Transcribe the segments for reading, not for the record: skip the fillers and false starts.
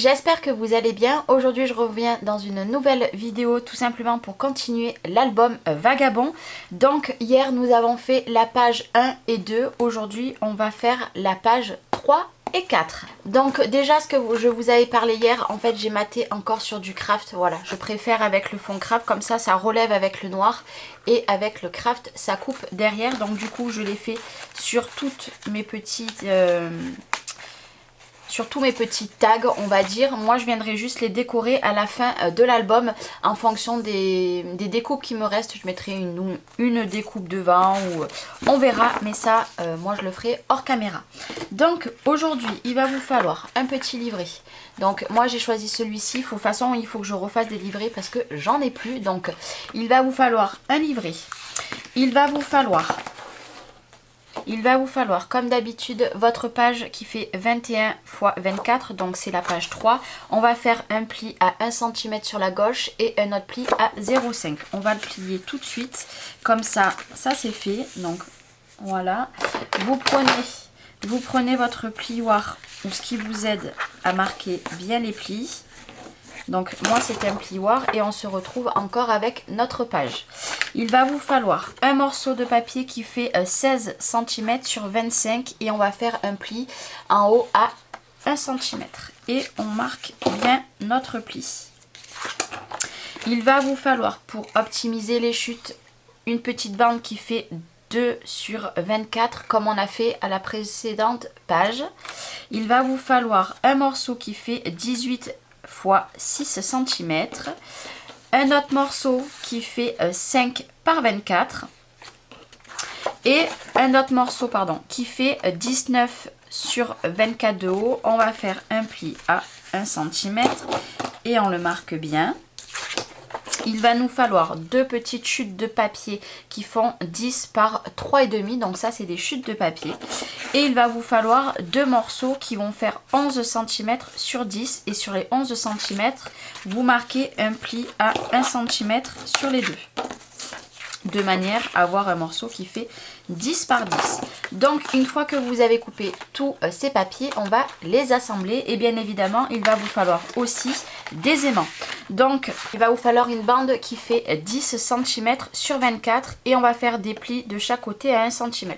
j'espère que vous allez bien. Aujourd'hui je reviens dans une nouvelle vidéo tout simplement pour continuer l'album Vagabond. Donc hier nous avons fait la page 1 et 2, aujourd'hui on va faire la page 3 et 4. Donc déjà ce que je vous avais parlé hier, en fait j'ai maté encore sur du craft. Voilà, je préfère avec le fond craft, comme ça ça relève avec le noir et avec le craft ça coupe derrière. Donc du coup je l'ai fait sur toutes mes petites... sur tous mes petits tags on va dire. Moi je viendrai juste les décorer à la fin de l'album en fonction des découpes qui me restent. Je mettrai une découpe devant ou on verra, mais ça moi je le ferai hors caméra. Donc aujourd'hui il va vous falloir un petit livret. Donc moi j'ai choisi celui-ci. De toute façon il faut que je refasse des livrets parce que j'en ai plus. Donc il va vous falloir un livret. Il va vous falloir comme d'habitude votre page qui fait 21 x 24, donc c'est la page 3. On va faire un pli à 1 cm sur la gauche et un autre pli à 0,5. On va le plier tout de suite, comme ça, ça c'est fait. Donc voilà, vous prenez votre plioir ou ce qui vous aide à marquer bien les plis. Donc moi c'est un plioir et on se retrouve encore avec notre page. Il va vous falloir un morceau de papier qui fait 16 cm sur 25 et on va faire un pli en haut à 1 cm. Et on marque bien notre pli. Il va vous falloir pour optimiser les chutes une petite bande qui fait 2 sur 24 comme on a fait à la précédente page. Il va vous falloir un morceau qui fait 18 x 6 cm, un autre morceau qui fait 5 par 24 et un autre morceau qui fait 19 sur 24 de haut. On va faire un pli à 1 cm et on le marque bien. Il va nous falloir deux petites chutes de papier qui font 10 par 3,5. Donc ça c'est des chutes de papier. Et il va vous falloir deux morceaux qui vont faire 11 cm sur 10. Et sur les 11 cm, vous marquez un pli à 1 cm sur les deux. De manière à avoir un morceau qui fait 10 par 10. Donc une fois que vous avez coupé tous ces papiers, on va les assembler. Et bien évidemment, il va vous falloir aussi des aimants. Donc il va vous falloir une bande qui fait 10 cm sur 24. Et on va faire des plis de chaque côté à 1 cm.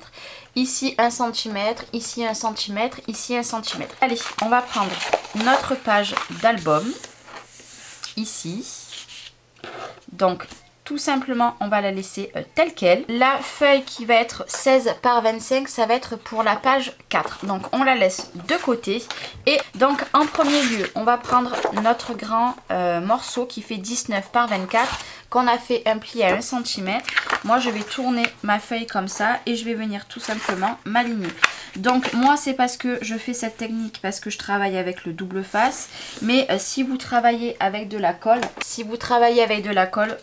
Ici 1 cm, ici 1 cm, ici 1 cm. Allez, on va prendre notre page d'album. Ici. Donc tout simplement, on va la laisser telle qu'elle. La feuille qui va être 16 par 25, ça va être pour la page 4. Donc, on la laisse de côté. Et donc, en premier lieu, on va prendre notre grand morceau qui fait 19 par 24, qu'on a fait un pli à 1 cm. Moi, je vais tourner ma feuille comme ça et je vais venir tout simplement m'aligner. Donc, moi, c'est parce que je fais cette technique, parce que je travaille avec le double face. Mais si vous travaillez avec de la colle,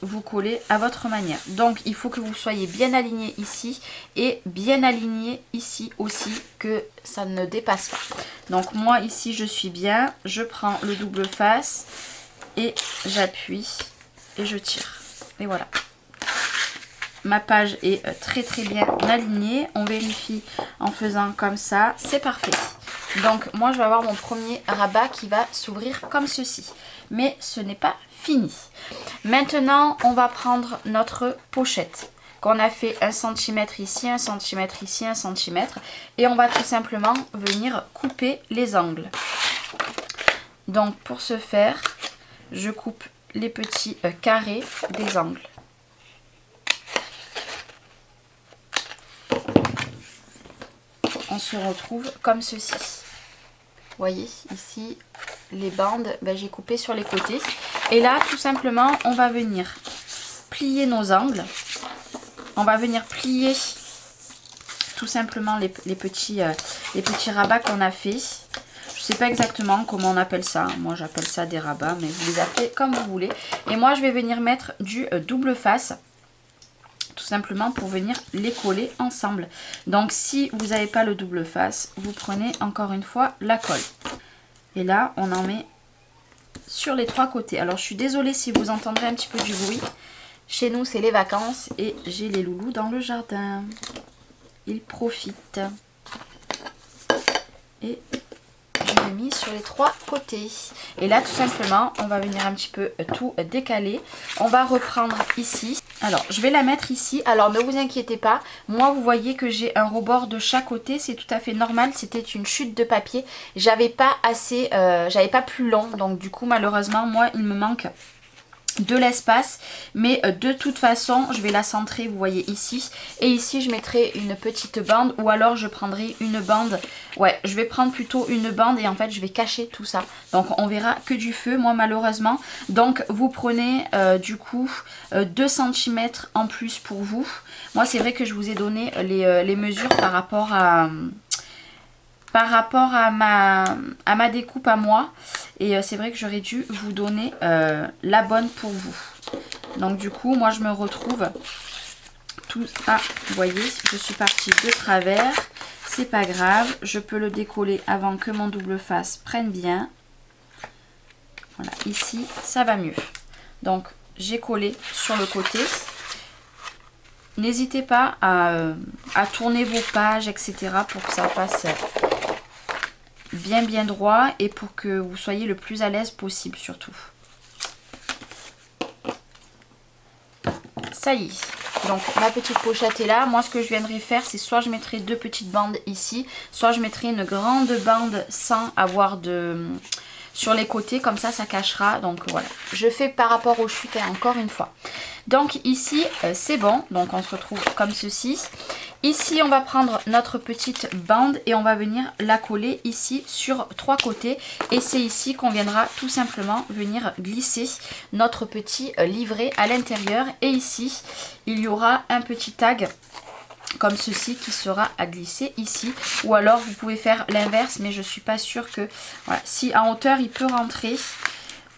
vous collez à votre manière. Donc il faut que vous soyez bien aligné ici et bien aligné ici aussi, que ça ne dépasse pas. Donc moi ici je suis bien, je prends le double face et j'appuie et je tire. Et voilà. Ma page est très bien alignée. On vérifie en faisant comme ça, c'est parfait. Donc moi je vais avoir mon premier rabat qui va s'ouvrir comme ceci. Mais ce n'est pas fini. Maintenant on va prendre notre pochette qu'on a fait 1 cm ici, 1 cm ici, 1 cm. Et on va tout simplement venir couper les angles. Donc pour ce faire, je coupe les petits carrés des angles. On se retrouve comme ceci. Vous voyez ici les bandes, j'ai coupé sur les côtés. Et là tout simplement on va venir plier nos angles. On va venir plier tout simplement les petits rabats qu'on a fait. Je sais pas exactement comment on appelle ça. Moi j'appelle ça des rabats, mais vous les appelez comme vous voulez. Et moi je vais venir mettre du double face. Tout simplement pour venir les coller ensemble. Donc si vous n'avez pas le double face, vous prenez encore une fois la colle. Et là on en met sur les trois côtés. Alors je suis désolée si vous entendrez un petit peu du bruit. Chez nous c'est les vacances et j'ai les loulous dans le jardin. Ils profitent. Et j'aurais mis sur les 3 côtés. Et là tout simplement on va venir un petit peu tout décaler. On va reprendre ici. Alors je vais la mettre ici. Alors ne vous inquiétez pas, moi vous voyez que j'ai un rebord de chaque côté, c'est tout à fait normal, c'était une chute de papier. J'avais pas assez, j'avais pas plus long, donc du coup malheureusement moi il me manque de l'espace, mais de toute façon je vais la centrer, vous voyez ici, et ici je mettrai une petite bande, ou alors je prendrai une bande, ouais je vais prendre plutôt une bande et en fait je vais cacher tout ça, donc on verra que du feu moi malheureusement. Donc vous prenez du coup 2 cm en plus pour vous. Moi c'est vrai que je vous ai donné les mesures par rapport à ma découpe à moi, et c'est vrai que j'aurais dû vous donner la bonne pour vous. Donc du coup moi je me retrouve tout, vous voyez je suis partie de travers, c'est pas grave, je peux le décoller avant que mon double face prenne bien. Voilà, ici ça va mieux. Donc j'ai collé sur le côté. N'hésitez pas à tourner vos pages etc pour que ça fasse bien droit et pour que vous soyez le plus à l'aise possible surtout. Ça y est, donc ma petite pochette est là. Moi ce que je viendrai faire c'est soit je mettrai 2 petites bandes ici, soit je mettrai une grande bande sans avoir de sur les côtés, comme ça ça cachera. Donc voilà, je fais par rapport aux chutes encore une fois. Donc ici c'est bon, donc on se retrouve comme ceci. Ici on va prendre notre petite bande et on va venir la coller ici sur 3 côtés, et c'est ici qu'on viendra tout simplement venir glisser notre petit livret à l'intérieur. Et ici il y aura un petit tag comme ceci qui sera à glisser ici, ou alors vous pouvez faire l'inverse, mais je suis pas sûre que voilà, si en hauteur il peut rentrer,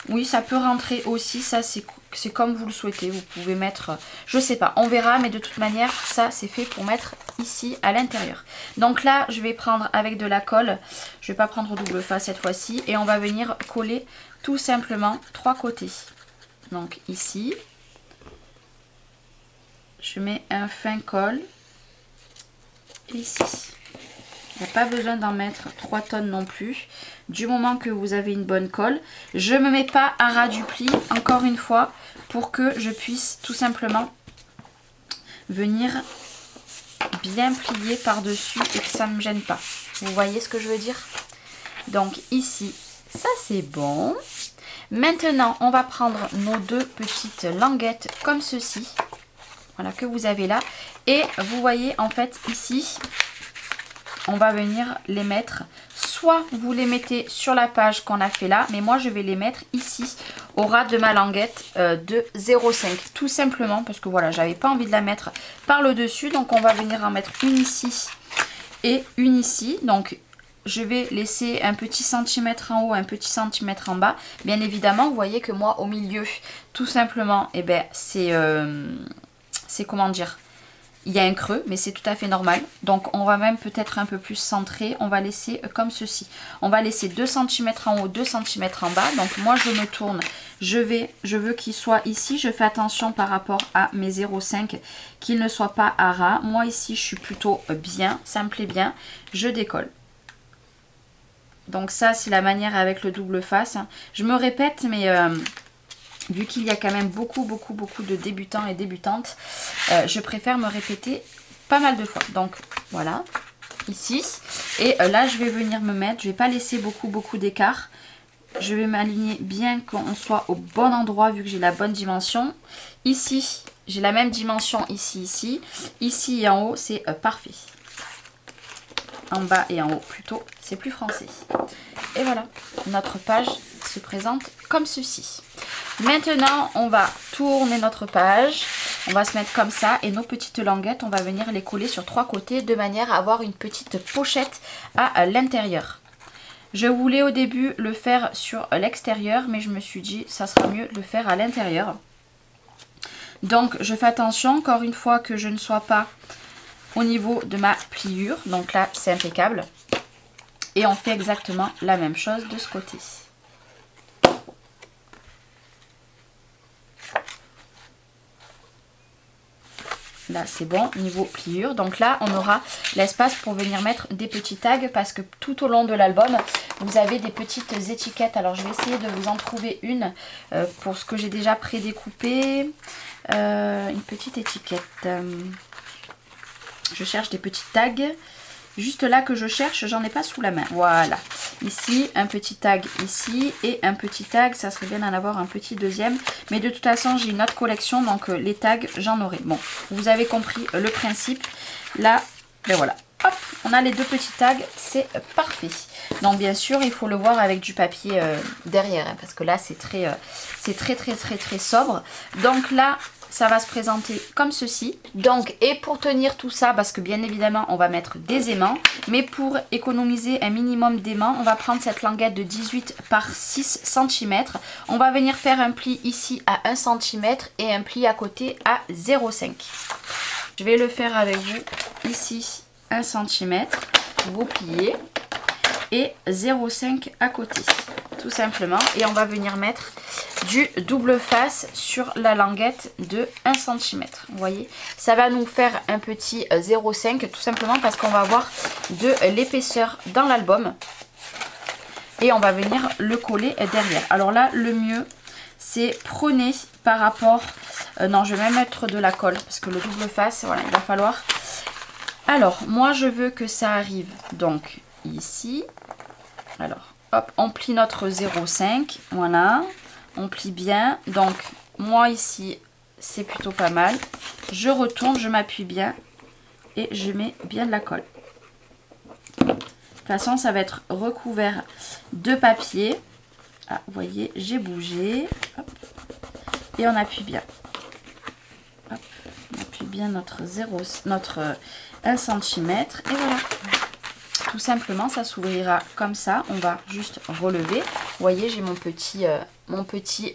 oui ça peut rentrer aussi, ça c'est comme vous le souhaitez, vous pouvez mettre, je sais pas, on verra, mais de toute manière ça c'est fait pour mettre ici à l'intérieur. Donc là je vais prendre avec de la colle, je vais pas prendre double face cette fois-ci, et on va venir coller tout simplement 3 côtés. Donc ici je mets un fin col ici. Il n'y a pas besoin d'en mettre 3 tonnes non plus, du moment que vous avez une bonne colle. Je ne me mets pas à ras du pli, encore une fois, pour que je puisse tout simplement venir bien plier par-dessus et que ça ne me gêne pas. Vous voyez ce que je veux dire? Donc ici, ça c'est bon. Maintenant, on va prendre nos 2 petites languettes comme ceci. Voilà, que vous avez là. Et vous voyez en fait ici, on va venir les mettre, soit vous les mettez sur la page qu'on a fait là, mais moi je vais les mettre ici au ras de ma languette de 0,5, tout simplement parce que voilà, j'avais pas envie de la mettre par le dessus. Donc on va venir en mettre une ici et une ici. Donc je vais laisser un petit centimètre en haut, un petit centimètre en bas. Bien évidemment vous voyez que moi au milieu tout simplement, et ben c'est comment dire, il y a un creux, mais c'est tout à fait normal. Donc on va même peut-être un peu plus centrer. On va laisser comme ceci. On va laisser 2 cm en haut, 2 cm en bas. Donc moi je me tourne, je veux qu'il soit ici. Je fais attention par rapport à mes 0,5 qu'il ne soit pas à ras. Moi ici je suis plutôt bien, ça me plaît bien. Je décolle. Donc ça c'est la manière avec le double face. Je me répète, mais vu qu'il y a quand même beaucoup de débutants et débutantes, je préfère me répéter pas mal de fois. Donc voilà, ici. Et là je vais venir me mettre, je vais pas laisser beaucoup d'écart. Je vais m'aligner bien qu'on soit au bon endroit vu que j'ai la bonne dimension. Ici, j'ai la même dimension ici. Ici et en haut, c'est parfait. En bas et en haut plutôt, c'est plus français. Et voilà, notre page se présente comme ceci. Maintenant, on va tourner notre page. On va se mettre comme ça et nos petites languettes, on va venir les coller sur 3 côtés de manière à avoir une petite pochette à l'intérieur. Je voulais au début le faire sur l'extérieur, mais je me suis dit ça sera mieux de le faire à l'intérieur. Donc je fais attention encore une fois que je ne sois pas au niveau de ma pliure. Donc là c'est impeccable. Et on fait exactement la même chose de ce côté. là c'est bon, niveau pliure. Donc là on aura l'espace pour venir mettre des petits tags parce que tout au long de l'album vous avez des petites étiquettes. Alors je vais essayer de vous en trouver une pour ce que j'ai déjà prédécoupé. Une petite étiquette. Je cherche des petits tags. Juste là que je cherche, j'en ai pas sous la main. Voilà. Ici, un petit tag ici et un petit tag. Ça serait bien d'en avoir un petit deuxième. Mais de toute façon, j'ai une autre collection. Donc les tags, j'en aurai. Bon, vous avez compris le principe. Là, ben voilà. Hop, on a les deux petits tags. C'est parfait. Donc bien sûr, il faut le voir avec du papier derrière. Hein, parce que là, c'est très sobre. Donc là... ça va se présenter comme ceci. Donc, et pour tenir tout ça, parce que bien évidemment, on va mettre des aimants. Mais pour économiser un minimum d'aimants, on va prendre cette languette de 18 par 6 cm. On va venir faire un pli ici à 1 cm et un pli à côté à 0,5. Je vais le faire avec vous ici 1 cm. Vous pliez. Et 0,5 à côté. Tout simplement. Et on va venir mettre du double face sur la languette de 1 cm. Vous voyez, ça va nous faire un petit 0,5 tout simplement parce qu'on va avoir de l'épaisseur dans l'album. Et on va venir le coller derrière. Alors là, le mieux, c'est prenez par rapport... non, je vais même mettre de la colle parce que le double face, voilà, il va falloir... Alors, moi, je veux que ça arrive donc ici. Alors, hop, on plie notre 0,5. Voilà. On plie bien. Donc, moi ici, c'est plutôt pas mal. Je retourne, je m'appuie bien. Et je mets bien de la colle. De toute façon, ça va être recouvert de papier. Ah, vous voyez, j'ai bougé. Hop. Et on appuie bien. Hop. On appuie bien notre 1 cm. Et voilà. Tout simplement, ça s'ouvrira comme ça. On va juste relever. Vous voyez, j'ai mon petit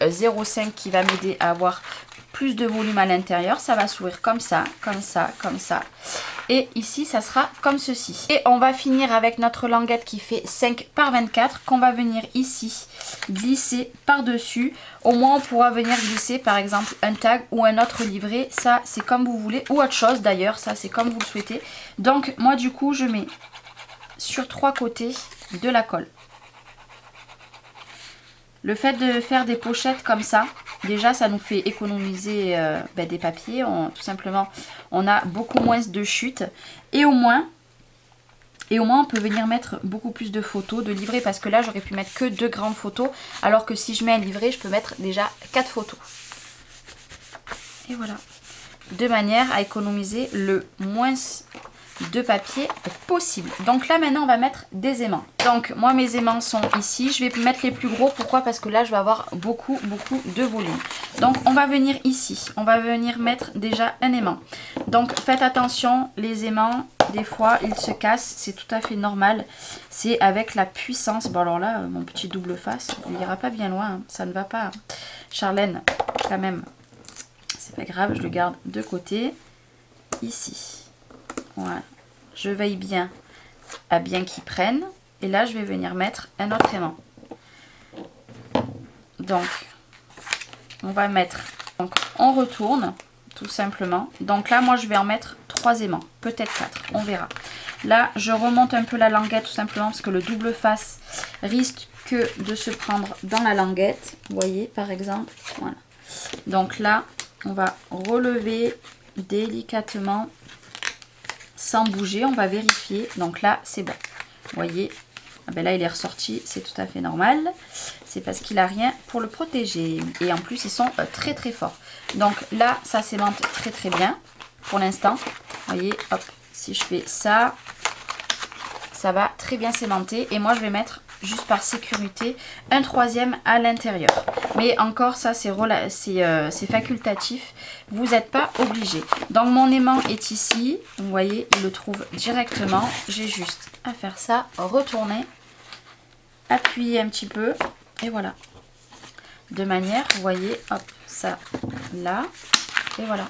0,5 qui va m'aider à avoir plus de volume à l'intérieur. Ça va s'ouvrir comme ça, comme ça, comme ça. Et ici, ça sera comme ceci. Et on va finir avec notre languette qui fait 5 par 24 qu'on va venir ici glisser par-dessus. Au moins, on pourra venir glisser par exemple un tag ou un autre livret. Ça, c'est comme vous voulez. Ou autre chose d'ailleurs. Ça, c'est comme vous le souhaitez. Donc, moi, du coup, je mets... sur 3 côtés de la colle. Le fait de faire des pochettes comme ça, déjà ça nous fait économiser des papiers. Tout simplement, on a beaucoup moins de chutes. Et au moins, on peut venir mettre beaucoup plus de photos, de livrets. Parce que là, j'aurais pu mettre que 2 grandes photos. Alors que si je mets un livret, je peux mettre déjà 4 photos. Et voilà. De manière à économiser le moins de papier possible. Donc là maintenant on va mettre des aimants. Donc moi mes aimants sont ici. Je vais mettre les plus gros. Pourquoi? Parce que là je vais avoir beaucoup de volume. Donc on va venir ici. On va venir mettre déjà un aimant. Donc faites attention, les aimants des fois ils se cassent. C'est tout à fait normal. C'est avec la puissance. Bon alors là mon petit double face il ira pas bien loin. Hein. Ça ne va pas. Hein. Charlène quand même. C'est pas grave, je le garde de côté. Ici. Voilà. Je veille bien à bien qu'ils prennent. Et là, je vais venir mettre un autre aimant. Donc, on va mettre... Donc, on retourne, tout simplement. Donc là, moi, je vais en mettre 3 aimants. Peut-être 4, on verra. Là, je remonte un peu la languette, tout simplement, parce que le double face risque que de se prendre dans la languette. Vous voyez, par exemple. Voilà. Donc là, on va relever délicatement... sans bouger, on va vérifier. Donc là, c'est bon. Vous voyez, ah ben là, il est ressorti. C'est tout à fait normal. C'est parce qu'il n'a rien pour le protéger. Et en plus, ils sont très forts. Donc là, ça s'aimante très bien pour l'instant. Vous voyez, hop, si je fais ça, ça va très bien s'aimanter. Et moi, je vais mettre, juste par sécurité, un 3e à l'intérieur. Mais encore, ça, c'est facultatif. Vous n'êtes pas obligé. Donc, mon aimant est ici. Vous voyez, il le trouve directement. J'ai juste à faire ça, retourner, appuyer un petit peu. Et voilà. De manière, vous voyez, hop, ça, là. Et voilà.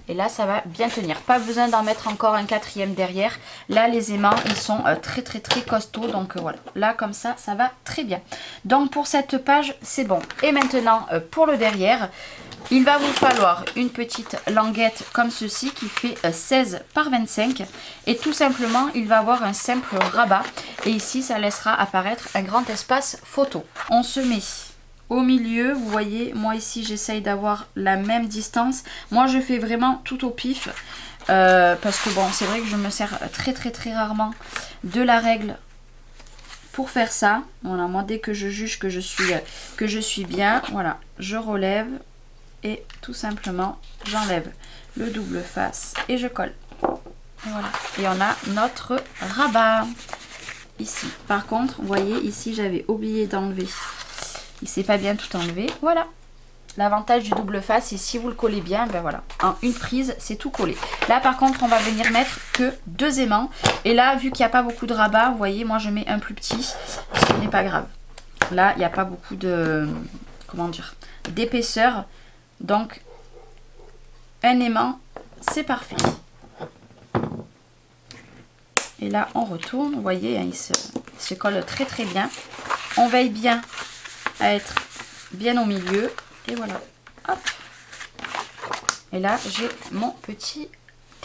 Et là, ça va bien tenir. Pas besoin d'en mettre encore un 4e derrière. Là, les aimants, ils sont très costauds. Donc voilà. Là, comme ça, ça va très bien. Donc pour cette page, c'est bon. Et maintenant, pour le derrière, Il va vous falloir une petite languette comme ceci qui fait 16 par 25 et tout simplement il va avoir un simple rabat et ici ça laissera apparaître un grand espace photo. On se met au milieu, vous voyez, moi ici j'essaye d'avoir la même distance. Moi je fais vraiment tout au pif parce que bon, c'est vrai que je me sers très rarement de la règle pour faire ça. Voilà, moi dès que je juge que je suis bien, voilà, je relève et tout simplement j'enlève le double face et je colle. Et voilà, et on a notre rabat ici. Par contre, vous voyez ici j'avais oublié d'enlever. Il s'est pas bien tout enlevé. Voilà. L'avantage du double face, c'est si vous le collez bien, ben voilà. En une prise, c'est tout collé. Là, par contre, on va venir mettre que 2 aimants. Et là, vu qu'il n'y a pas beaucoup de rabat, vous voyez, moi, je mets un plus petit. Ce n'est pas grave. Là, il n'y a pas beaucoup de... Comment dire, d'épaisseur. Donc, un aimant, c'est parfait. Et là, on retourne. Vous voyez, hein, il se colle très bien. On veille bien à être bien au milieu et voilà, hop, et là j'ai mon petit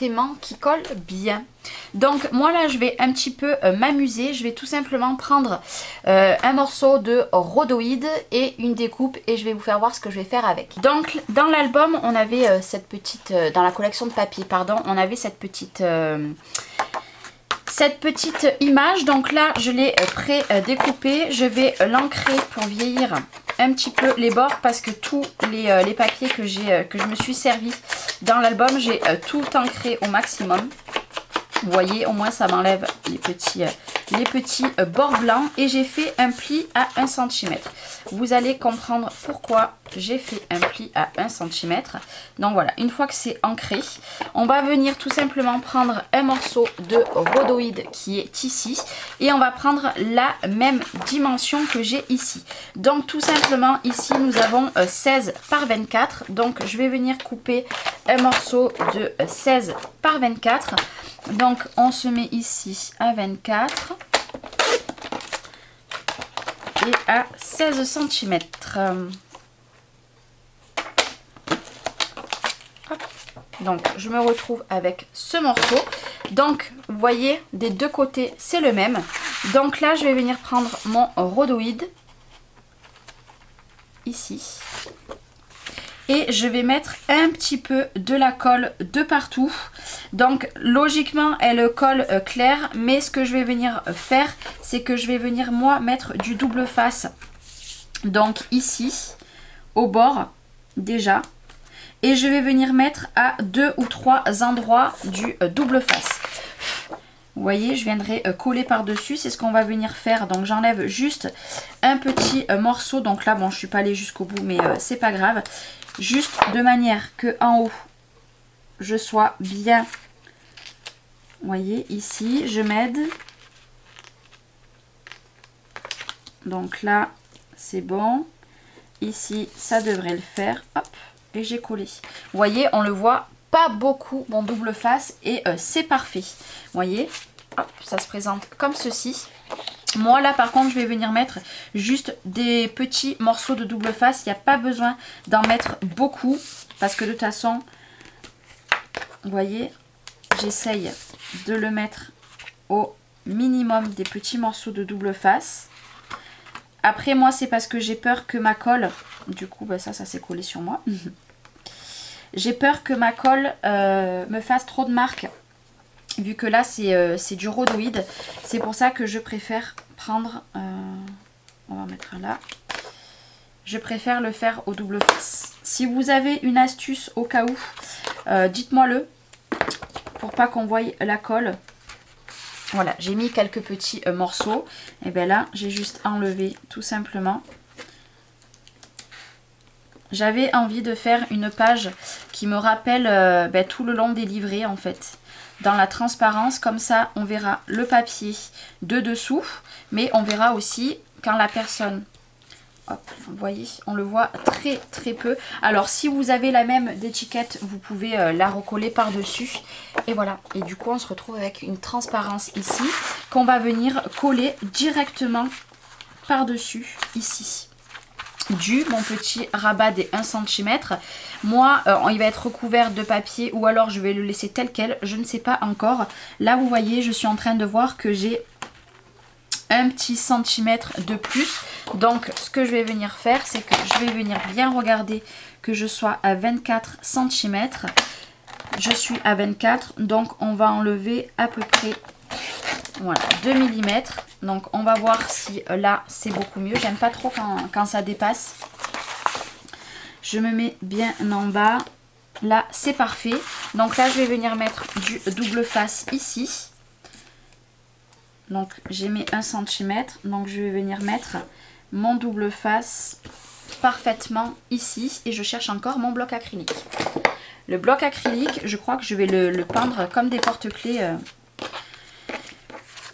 aimant qui colle bien. Donc moi là je vais un petit peu m'amuser, je vais tout simplement prendre un morceau de rhodoïde et une découpe et je vais vous faire voir ce que je vais faire avec. Donc dans l'album on avait cette petite, dans la collection de papier pardon, on avait cette petite image. Donc là je l'ai pré-découpée, je vais l'ancrer pour vieillir un petit peu les bords parce que tous les papiers que je me suis servi dans l'album, j'ai tout ancré au maximum. Vous voyez, au moins ça m'enlève les petits bords blancs et j'ai fait un pli à 1 cm. Vous allez comprendre pourquoi j'ai fait un pli à 1 cm. Donc voilà, une fois que c'est ancré, on va venir tout simplement prendre un morceau de rhodoïde qui est ici et on va prendre la même dimension que j'ai ici. Donc tout simplement ici nous avons 16 par 24. Donc je vais venir couper un morceau de 16 par 24. Donc on se met ici à 24 et à 16 cm. Donc je me retrouve avec ce morceau. Donc vous voyez, des deux côtés c'est le même. Donc là je vais venir prendre mon rhodoïde ici. Et je vais mettre un petit peu de la colle de partout. Donc logiquement elle colle claire. Mais ce que je vais venir faire, c'est que je vais venir moi mettre du double face. Donc ici, au bord déjà. Et je vais venir mettre à 2 ou 3 endroits du double face. Vous voyez, je viendrai coller par-dessus. C'est ce qu'on va venir faire. Donc j'enlève juste un petit morceau. Donc là, bon, je ne suis pas allée jusqu'au bout, mais c'est pas grave. Juste de manière que en haut, je sois bien. Vous voyez, ici, je m'aide. Donc là, c'est bon. Ici, ça devrait le faire. Hop, et j'ai collé. Vous voyez, on le voit pas beaucoup, mon double face, et c'est parfait. Vous voyez, hop, ça se présente comme ceci. Moi là par contre je vais venir mettre juste des petits morceaux de double face. Il n'y a pas besoin d'en mettre beaucoup parce que de toute façon, vous voyez, j'essaye de le mettre au minimum des petits morceaux de double face. Après moi c'est parce que j'ai peur que ma colle, du coup bah, ça s'est collé sur moi. J'ai peur que ma colle me fasse trop de marques. Vu que là c'est du rhodoïde, c'est pour ça que je préfère prendre, on va mettre là, je préfère le faire au double face. Si vous avez une astuce au cas où, dites-moi le, pour pas qu'on voie la colle. Voilà, j'ai mis quelques petits morceaux, et bien là j'ai juste enlevé tout simplement. J'avais envie de faire une page qui me rappelle tout le long des livrets en fait. Dans la transparence, comme ça on verra le papier de dessous, mais on verra aussi quand la personne, hop, vous voyez, on le voit très peu. Alors si vous avez la même d'étiquette, vous pouvez la recoller par dessus et voilà. Et du coup on se retrouve avec une transparence ici qu'on va venir coller directement par dessus ici. mon petit rabat des 1 cm. Moi, il va être recouvert de papier ou alors je vais le laisser tel quel, je ne sais pas encore. Là, vous voyez, je suis en train de voir que j'ai un petit centimètre de plus. Donc, ce que je vais venir faire, c'est que je vais venir bien regarder que je sois à 24 cm. Je suis à 24, donc on va enlever à peu près, voilà, 2 mm. Donc on va voir si là c'est beaucoup mieux. J'aime pas trop quand ça dépasse. Je me mets bien en bas. Là c'est parfait. Donc là je vais venir mettre du double face ici. Donc j'ai mis 1 cm. Donc je vais venir mettre mon double face parfaitement ici. Et je cherche encore mon bloc acrylique. Le bloc acrylique, je crois que je vais le peindre comme des porte-clés.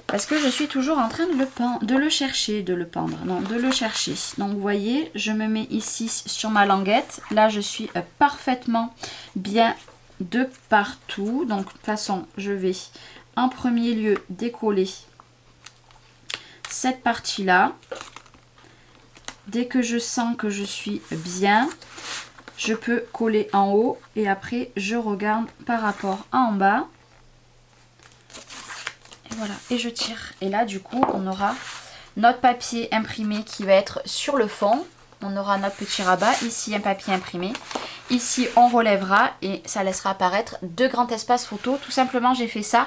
Parce que je suis toujours en train de le chercher. Donc vous voyez, je me mets ici sur ma languette. Là, je suis parfaitement bien de partout. Donc de toute façon, je vais en premier lieu décoller cette partie-là. Dès que je sens que je suis bien, je peux coller en haut et après je regarde par rapport à en bas. Et voilà, et je tire. Et là du coup on aura notre papier imprimé qui va être sur le fond. On aura notre petit rabat, ici un papier imprimé. Ici on relèvera et ça laissera apparaître 2 grands espaces photo. Tout simplement j'ai fait ça.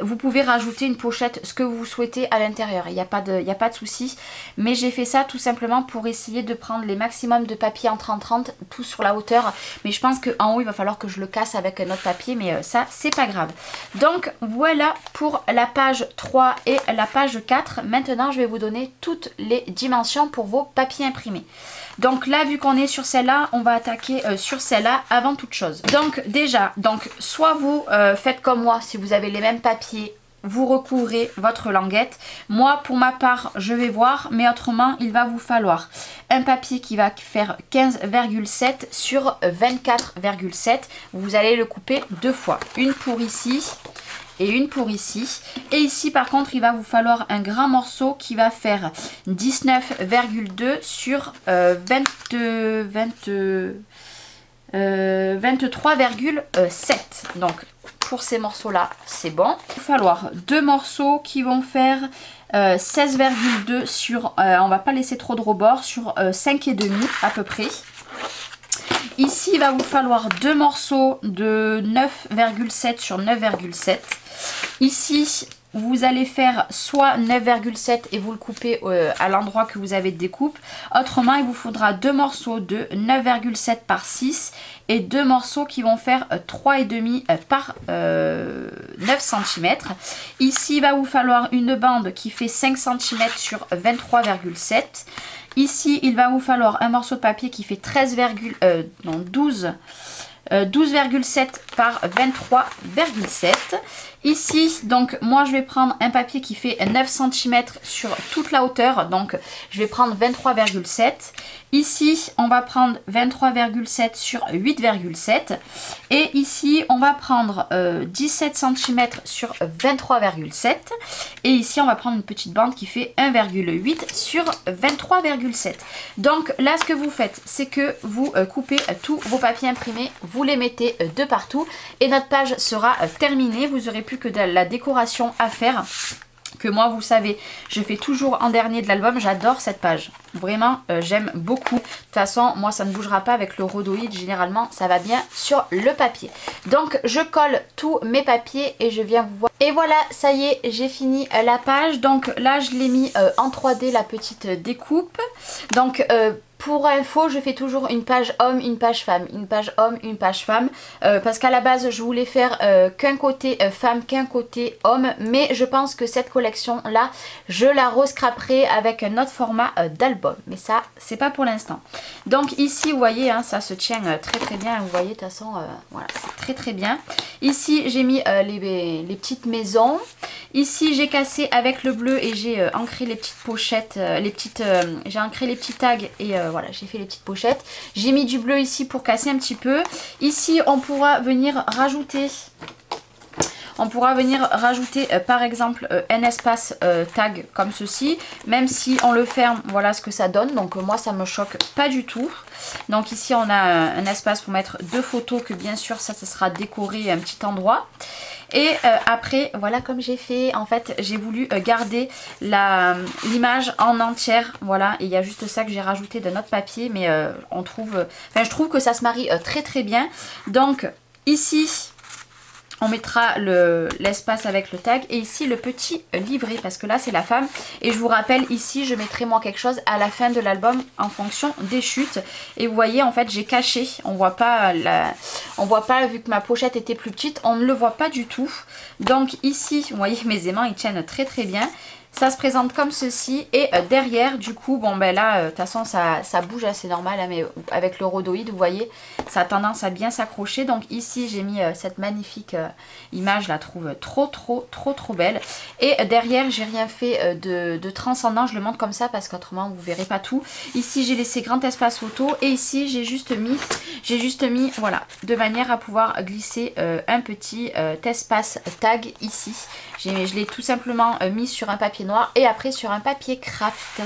Vous pouvez rajouter une pochette, ce que vous souhaitez à l'intérieur. Il n'y a pas de souci. Mais j'ai fait ça tout simplement pour essayer de prendre les maximums de papier en 30-30, tout sur la hauteur. Mais je pense qu'en haut il va falloir que je le casse avec un autre papier. Mais ça c'est pas grave. Donc voilà pour la page 3 et la page 4. Maintenant je vais vous donner toutes les dimensions pour vos papiers imprimés. Donc là, vu qu'on est sur celle-là, on va attaquer sur celle-là avant toute chose. Donc déjà, soit vous faites comme moi, si vous avez les mêmes papiers, vous recouvrez votre languette. Moi, pour ma part, je vais voir, mais autrement, il va vous falloir un papier qui va faire 15,7 sur 24,7. Vous allez le couper 2 fois. Une pour ici et une pour ici. Et ici par contre il va vous falloir un grand morceau qui va faire 19,2 sur 23,7. Donc pour ces morceaux là c'est bon. Il va falloir 2 morceaux qui vont faire 16,2 sur, on va pas laisser trop de rebord, sur 5,5 à peu près. Ici il va vous falloir 2 morceaux de 9,7 sur 9,7. Ici, vous allez faire soit 9,7 et vous le coupez à l'endroit que vous avez de découpe. Autrement, il vous faudra 2 morceaux de 9,7 par 6 et 2 morceaux qui vont faire 3,5 par 9 cm. Ici, il va vous falloir une bande qui fait 5 cm sur 23,7. Ici, il va vous falloir un morceau de papier qui fait 12,7 par 23,7. Ici, donc moi je vais prendre un papier qui fait 9 cm sur toute la hauteur. Donc je vais prendre 23,7. Ici, on va prendre 23,7 sur 8,7. Et ici, on va prendre 17 cm sur 23,7. Et ici, on va prendre une petite bande qui fait 1,8 sur 23,7. Donc là, ce que vous faites, c'est que vous coupez tous vos papiers imprimés, vous les mettez de partout. Et notre page sera terminée. Vous n'aurez plus que de la décoration à faire. Que moi, vous savez, je fais toujours en dernier de l'album. J'adore cette page. Vraiment, j'aime beaucoup. De toute façon, moi, ça ne bougera pas avec le rhodoïde. Généralement, ça va bien sur le papier. Donc, je colle tous mes papiers et je viens vous voir. Et voilà, ça y est, j'ai fini la page. Donc là, je l'ai mis en 3D, la petite découpe. Donc, pour info, je fais toujours une page homme, une page femme, une page homme, une page femme, parce qu'à la base je voulais faire qu'un côté femme, qu'un côté homme, mais je pense que cette collection là, je la rescraperai avec un autre format d'album, mais ça c'est pas pour l'instant. Donc ici vous voyez, hein, ça se tient très très bien, vous voyez de toute façon, voilà, c'est très très bien. Ici j'ai mis les petites maisons, ici j'ai cassé avec le bleu et j'ai ancré les petites pochettes, j'ai ancré les petits tags et voilà, j'ai fait les petites pochettes. J'ai mis du bleu ici pour casser un petit peu. Ici, on pourra venir rajouter On pourra venir rajouter par exemple un espace tag comme ceci. Même si on le ferme, voilà ce que ça donne. Donc moi ça me choque pas du tout. Donc ici on a un espace pour mettre 2 photos que bien sûr ça sera décoré à un petit endroit. Et après voilà comme j'ai fait, en fait j'ai voulu garder l'image en entière, voilà, et il y a juste ça que j'ai rajouté de notre papier, mais je trouve que ça se marie très très bien. Donc ici on mettra l'espace avec le tag et ici le petit livret parce que là c'est la femme. Et je vous rappelle ici je mettrai moi quelque chose à la fin de l'album en fonction des chutes. Et vous voyez en fait j'ai caché, on voit pas vu que ma pochette était plus petite, on ne le voit pas du tout. Donc ici vous voyez mes aimants ils tiennent très très bien. Ça se présente comme ceci et derrière du coup bon ben là de toute façon ça bouge c'est normal hein, mais avec le rhodoïde vous voyez ça a tendance à bien s'accrocher. Donc ici j'ai mis cette magnifique image, je la trouve trop belle. Et derrière j'ai rien fait de transcendant, je le montre comme ça parce qu'autrement vous verrez pas tout. Ici j'ai laissé grand espace photo et ici j'ai juste mis voilà de manière à pouvoir glisser un petit espace tag ici. Je l'ai tout simplement mis sur un papier noir et après sur un papier craft.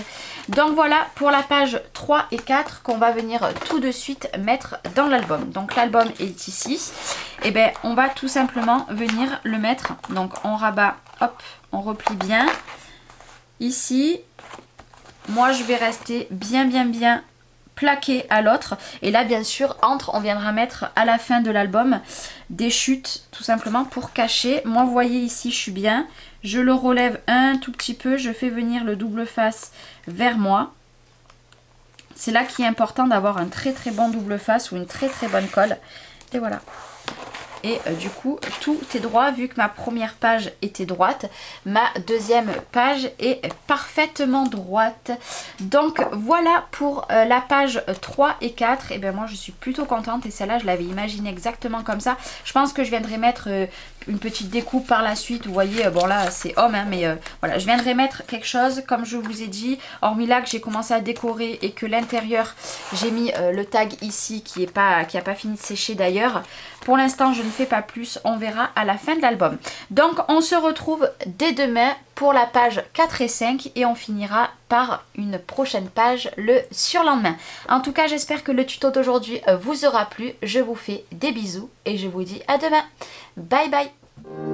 Donc voilà pour la page 3 et 4 qu'on va venir tout de suite mettre dans l'album. Donc l'album est ici. Et bien on va tout simplement venir le mettre. Donc on rabat, hop, on replie bien. Ici, moi je vais rester bien plaqué à l'autre. Et là bien sûr on viendra mettre à la fin de l'album des chutes tout simplement pour cacher. Moi vous voyez ici je suis bien, je le relève un tout petit peu, je fais venir le double face vers moi. C'est là qu'il est important d'avoir un très bon double face ou une très bonne colle. Et voilà. Et du coup tout est droit vu que ma première page était droite, ma deuxième page est parfaitement droite. Donc voilà pour la page 3 et 4. Et bien moi je suis plutôt contente et celle-là je l'avais imaginée exactement comme ça. Je pense que je viendrai mettre une petite découpe par la suite. Vous voyez bon là c'est homme hein, mais voilà je viendrai mettre quelque chose comme je vous ai dit. Hormis là que j'ai commencé à décorer et que l'intérieur j'ai mis le tag ici qui a pas fini de sécher d'ailleurs. Pour l'instant je ne fais pas plus, on verra à la fin de l'album. Donc on se retrouve dès demain pour la page 4 et 5 et on finira par une prochaine page le surlendemain. En tout cas j'espère que le tuto d'aujourd'hui vous aura plu. Je vous fais des bisous et je vous dis à demain. Bye bye.